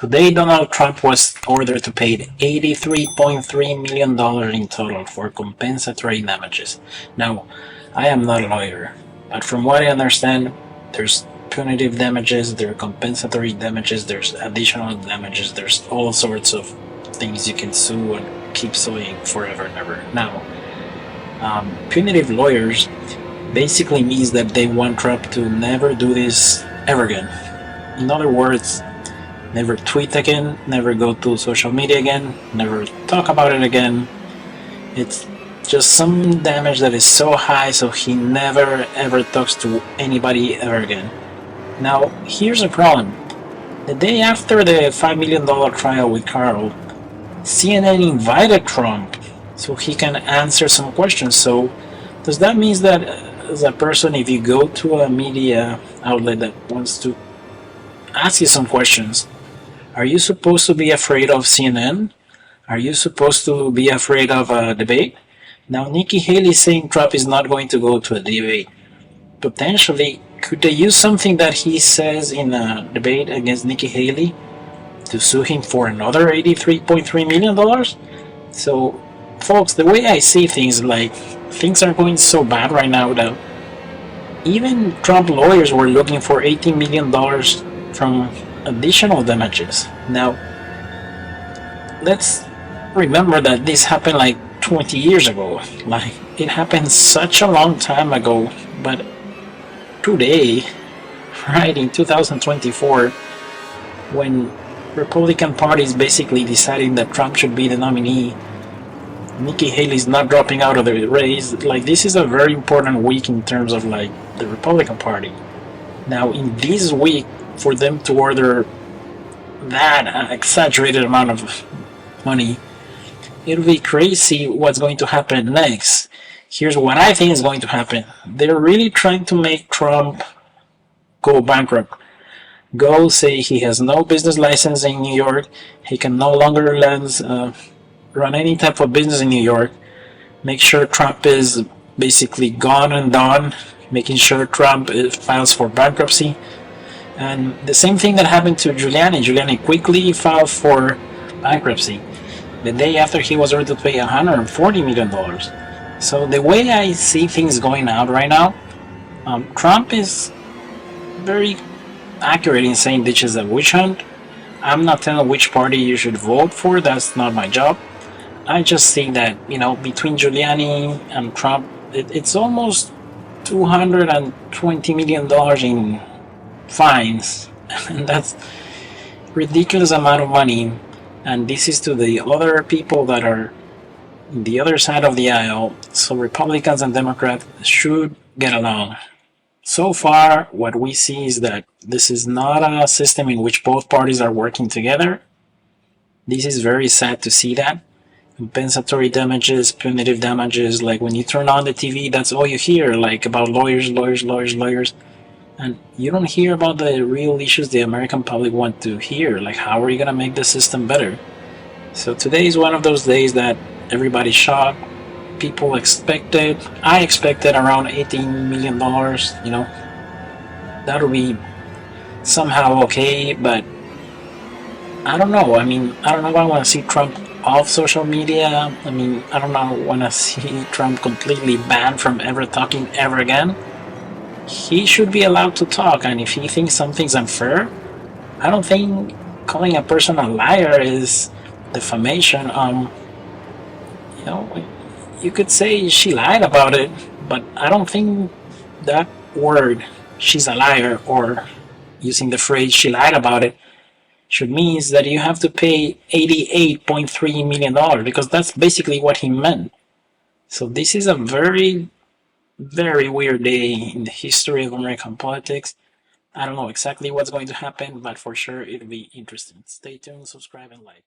Today, Donald Trump was ordered to pay $83.3 million in total for compensatory damages. Now, I am not a lawyer, but from what I understand, there's punitive damages, there are compensatory damages, there's additional damages, there's all sorts of things you can sue and keep suing forever and ever. Now, punitive lawyers basically means that they want Trump to never do this ever again. In other words, never tweet again, never go to social media again, never talk about it again. It's just some damage that is so high so he never ever talks to anybody ever again. Now, here's the problem. The day after the $5 million trial with Carroll, CNN invited Trump so he can answer some questions. So, does that mean that as a person, if you go to a media outlet that wants to ask you some questions, are you supposed to be afraid of CNN? Are you supposed to be afraid of a debate? Now, Nikki Haley is saying Trump is not going to go to a debate. Potentially, could they use something that he says in a debate against Nikki Haley to sue him for another $83.3 million? So, folks, the way I see things, like, things are going so bad right now that even Trump lawyers were looking for $18 million from additional damages. Now, let's remember that this happened like 20 years ago. Like, it happened such a long time ago, but today, right in 2024, when Republican Party is basically deciding that Trump should be the nominee, Nikki Haley is not dropping out of the race. Like, this is a very important week in terms of like the Republican Party. Now, in this week, for them to order that exaggerated amount of money, it'll be crazy what's going to happen next. Here's what I think is going to happen. They're really trying to make Trump go bankrupt. Go say he has no business license in New York. He can no longer run any type of business in New York. Make sure Trump is basically gone and done. Making sure Trump files for bankruptcy. And the same thing that happened to Giuliani. Giuliani quickly filed for bankruptcy the day after he was ordered to pay $140 million. So the way I see things going out right now, Trump is very accurate in saying this is a witch hunt. I'm not telling which party you should vote for. That's not my job. I just think that, between Giuliani and Trump, it's almost $220 million in fines, and that's ridiculous amount of money. And this is to the other people that are in the other side of the aisle. So Republicans and Democrats should get along. So far, what we see is that this is not a system in which both parties are working together. This is very sad to see that. Compensatory damages, punitive damages, like when you turn on the TV, that's all you hear, like about lawyers. And you don't hear about the real issues the American public want to hear, like how are you going to make the system better? So today is one of those days that everybody's shocked. People expected, I expected around $18 million, that'll be somehow okay, but I don't know. I don't know if I want to see Trump off social media. I don't know, want to see Trump completely banned from ever talking ever again. He should be allowed to talk, and if he thinks something's unfair, I don't think calling a person a liar is defamation. You could say she lied about it, but I don't think that word, she's a liar, or using the phrase she lied about it, should mean that you have to pay $88.3 million, because that's basically what he meant. So this is a very, very weird day in the history of American politics. I don't know exactly what's going to happen, but for sure it'll be interesting. Stay tuned, subscribe, and like.